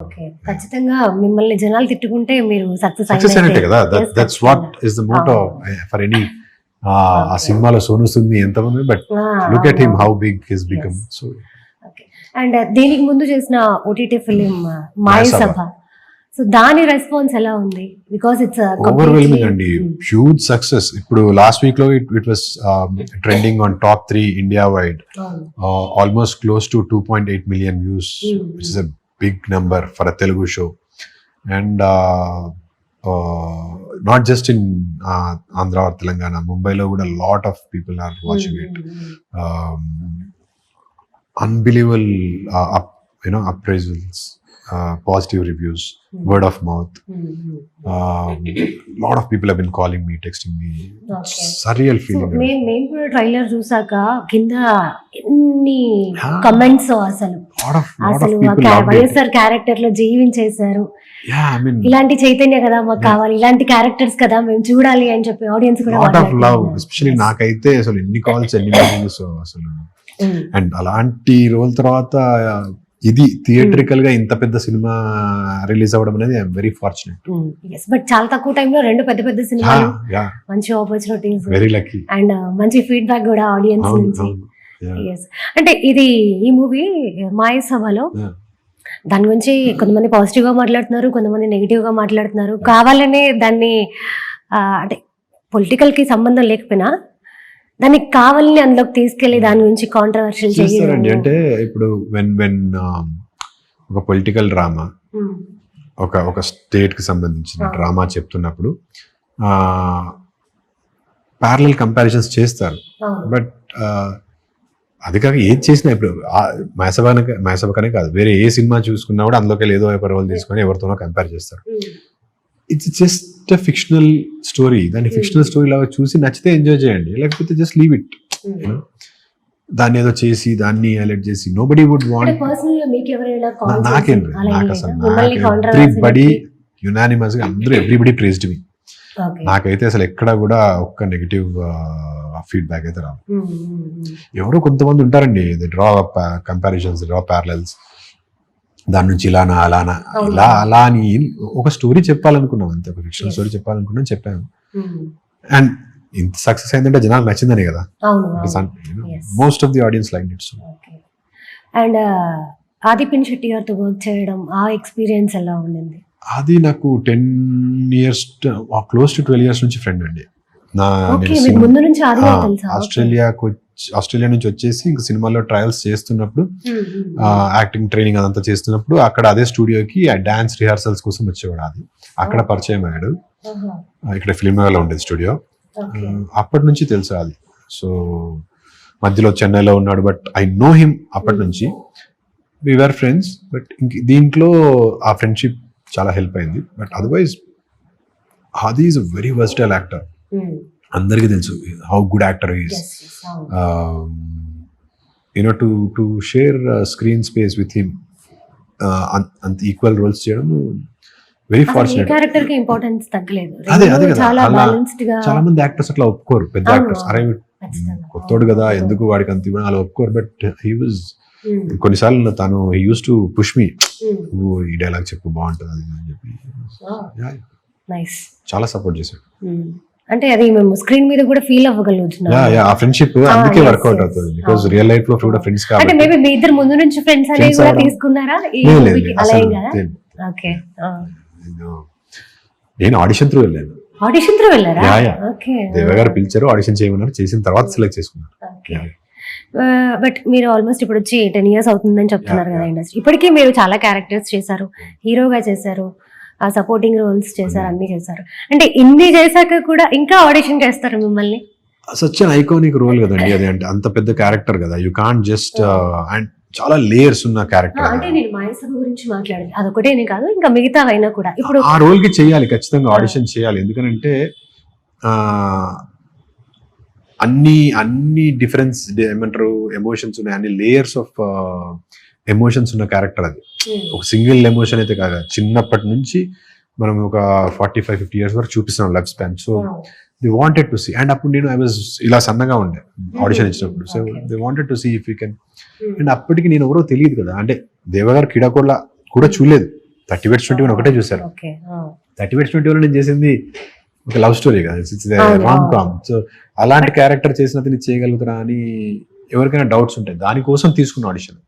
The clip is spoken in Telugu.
ఓకే. ఖచ్చితంగా మిమ్మల్ని జనాలు తిట్టుకుంటే మీరు సక్సెస్ సక్సెస్ అయినట్టే కదా. That's what is the motto for any. ఆ సినిమాలో సోను సూద్ ఎంతమంది, but look at him how big his become. So and దీనికి ముందు చేసిన ఓటీటీ ఫిలిం మాయ సభ, సో దాని రెస్పాన్స్ ఎలా ఉంది? బికాస్ ఇట్స్ ఓవర్వెల్మింగ్ అండి, హ్యూజ్ సక్సెస్. ఇప్పుడు లాస్ట్ వీక్ లో it was trending on top 3 India wide, almost close to 2.8 million views, which is a big number for a Telugu show. And not just in Andhra or Telangana, Mumbai lo kuda a lot of people are watching it. Unbelievable appraisals, positive reviews, word of mouth. Lot of people have been calling me, texting me. Surreal feeling. మేము కూడా ట్రైలర్ చూసాక కింద ఎన్ని కమెంట్స్ అసలు వైఎస్ఆర్ క్యారెక్టర్ లో జీవించేశారు. ఇలాంటి చైతన్య కదా మాకు కావాలి, ఇలాంటి క్యారెక్టర్స్ కదా మేము చూడాలి అని చెప్పి ఆడియన్స్ కూడా లాట్ ఆఫ్ లవ్. ఎస్పెషల్లీ నాకైతే అసలు ఎన్ని కాల్స్ ఎన్ని మెసేజెస్ అసలు. అండ్ అలాంటి రోజుల తర్వాత ఇది థియేట్రికల్ గా ఇంత పెద్ద సినిమా రిలీజ్ అవ్వడం అనేది ఐఎమ్ వెరీ ఫార్చునేట్. బట్ చాలా తక్కువ టైంలో 2 పెద్ద సినిమాలు, మంచి ఆపర్చునిటీస్, వెరీ లక్కీ, అండ్ మంచి ఫీడ్బ్యాక్ కూడా ఆడియన్స్ నుంచి. అంటే ఈ మూవీ మాయ సభలో దాని గురించి కొంతమంది పాజిటివ్ గా మాట్లాడుతున్నారు, కొంతమంది నెగిటివ్ గా మాట్లాడుతున్నారు. కావాలనే దాన్ని అంటే పొలిటికల్ కి సంబంధం లేకపోయినా దానికి కావాలని అందులోకి తీసుకెళ్లి దాని గురించి కాంట్రవర్షియల్ చేస్తారండి. అంటే ఇప్పుడు వెన్ ఒక పొలిటికల్ డ్రామా, ఒక స్టేట్ కి సంబంధించిన డ్రామా చెప్తున్నప్పుడు ప్యారలల్ కంపారిజన్స్ చేస్తారు. బట్ అది కాక ఏది చేసినా, ఇప్పుడు మ్యాసభకనే కాదు, వేరే ఏ సినిమా చూసుకున్నా కూడా అందులోకి ఏదో ఒక రోల్ తీసుకొని ఎవరితోనో కంపేర్ చేస్తారు. It's just fictional story. దాన్ని ఫిక్షనల్ స్టోరీ లాగా చూసి నచ్చితే ఎంజాయ్ చేయండి, లేకపోతే జస్ట్ లీవ్ ఇట్. దాన్ని ఏదో చేసి దాన్ని హైలైట్ చేసి నోబడీ వుడ్ వాంట్. నాకు అసలు ఎవ్రీబడి యునానిమస్ గా అందరూ ఎవ్రీబడి ప్రైజ్డ్ మీ. నాకైతే అసలు ఎక్కడ కూడా ఒక్క నెగిటివ్ ఫీడ్బ్యాక్ అయితే రాదు. ఎవరో కొంతమంది ఉంటారండి, డ్రా కంపారిజన్స్, డ్రా ప్యారలల్స్, దాని నుంచి ఇలానా అలానా అలా అని ఒక స్టోరీ చెప్పాలనుకున్నాం అంతే, ఒక ఫిక్షనల్ స్టోరీ చెప్పాలనుకున్నాం, చెప్పాను. అండ్ ఇంత సక్సెస్ అయిందంటే జనాలు నచ్చిందని కదా. Most of the audience like it. So and ఆదిపిన్ శెట్టి గారితో వర్క్ చేయడం, ఆ ఎక్స్పీరియన్స్ ఎలా ఉండింది? అది నాకు 10 years, క్లోజ్ టు 12 years నుంచి ఫ్రెండ్ అండి. ఆస్ట్రేలియా నుంచి వచ్చేసి ఇంక సినిమాలో ట్రయల్స్ చేస్తున్నప్పుడు, యాక్టింగ్ ట్రైనింగ్ అదంతా చేస్తున్నప్పుడు అక్కడ అదే స్టూడియోకి డాన్స్ రిహార్సల్స్ కోసం వచ్చేవాడు. అది అక్కడ పరిచయం అయ్యాడు. ఇక్కడ ఫిల్మ్ నగర్లో ఉండేది స్టూడియో. అప్పటి నుంచి తెలుసు అది. సో మధ్యలో చెన్నైలో ఉన్నాడు, బట్ ఐ నో హిమ్ అప్పటి నుంచి. వి వర్ ఫ్రెండ్స్, బట్ దీంట్లో ఆ ఫ్రెండ్షిప్ చాలా హెల్ప్ అయింది. బట్ అదర్వైజ్ ఆది is a very versatile actor. అందరికీ తెలుసు how good actor is. To share screen space with him, అంత ఈక్వల్ రోల్స్ చేయడం వెరీ ఫార్చునేట్. అదే కదా, చాలా మంది యాక్టర్స్ అట్లా ఒప్పుకోరు. పెద్ద యాక్టర్స్ అరే కొత్తోడు కదా ఎందుకు వాడికి అంత ఇవ్వడం అలా ఒప్పుకోరు. బట్ హీ వాజ్ కొన్నిసార్లు తను he use to push me, ఈ డైలాగ్ చెప్పు బాగుంటుంది అది అని చెప్పి చాలా సపోర్ట్ చేశాడు. అంటే అది మేము స్క్రీన్ మీద కూడా ఫీల్ అవ్వగలుగుతున్నాం. ఆ ఫ్రెండ్షిప్ అందుకే వర్కౌట్ అవుతుంది, బికాజ్ రియల్ లైఫ్ లో కూడా ఫ్రెండ్స్ కాబట్టి. అంటే మేబీ మీ ఇద్దరు ముందు నుంచి ఫ్రెండ్స్ అనేవి కూడా తీసుకున్నారా ఈ మూవీకి? అలా ఏం కదా. ఓకే. నేను ఆడిషన్ త్రూ వెళ్ళాను. ఆడిషన్ త్రూ వెళ్ళారా? ఓకే. దేవ గారు పిలిచారు, ఆడిషన్ చేయమన్నారు, చేసిన తర్వాత సెలెక్ట్ చేసుకున్నారు. బట్ మీరు ఆల్మోస్ట్ ఇప్పుడు వచ్చి 10 years అవుతుందని చెప్తున్నారు కదా ఇండస్ట్రీ. ఇప్పటికీ మీరు చాలా క్యారెక్టర్స్ చేశారు, హీరోగా చేశారు, సపోర్టింగ్ రోల్స్ చేశారు, అన్ని చేశారు. అంటే ఇన్ని చేశాక కూడా ఇంకా ఆడిషన్ చేస్తారు మిమ్మల్ని? సచ్ అన్ ఐకానిక్ రోల్ కదండి అది. అంటే అంత పెద్ద క్యారెక్టర్ కదా, యూ కాంట్ జస్ట్. అండ్ చాలా లేయర్స్ ఉన్న క్యారెక్టర్. అంటే నేను మాయసభ గురించి మాట్లాడేది అదొకటేనే కాదు, ఇంకా మిగతా అయినా కూడా. ఇప్పుడు ఆ రోల్ కి చేయాలి, ఖచ్చితంగా ఆడిషన్ చేయాలి. ఎందుకంటే అన్ని డిఫరెన్స్ ఏమంటారు ఎమోషన్స్ ఉన్నాయి, అన్ని లేయర్స్ ఆఫ్ ఎమోషన్స్ ఉన్న క్యారెక్టర్ అది. ఒక సింగిల్ ఎమోషన్ అయితే కాదు, చిన్నప్పటి నుంచి మనం ఒక 45-50 years వరకు చూపిస్తున్నాం life span. So they wanted to see. And అప్పుడు నేను ఐ వాజ్ ఇలా సన్నగా ఉండే ఆడిషన్ ఇచ్చినప్పుడు. So they wanted to see if you can. And అప్పటికి నేను ఎవరో తెలియదు కదా, అంటే దేవగారు కిడాకోళ్ళ కూడా చూడలేదు. 30 Bets 21 ఒకటే చూసారు. ఓకే 30 Bets 21 నేను చేసింది ఒక లవ్ స్టోరీ కదా, అవును. Rom com. సో అలాంటి క్యారెక్టర్ చేసిన అతను చేయగలుగుతారా అని ఎవరికైనా డౌట్స్ ఉంటాయి, దానికోసం తీసుకున్న ఆడిషన్.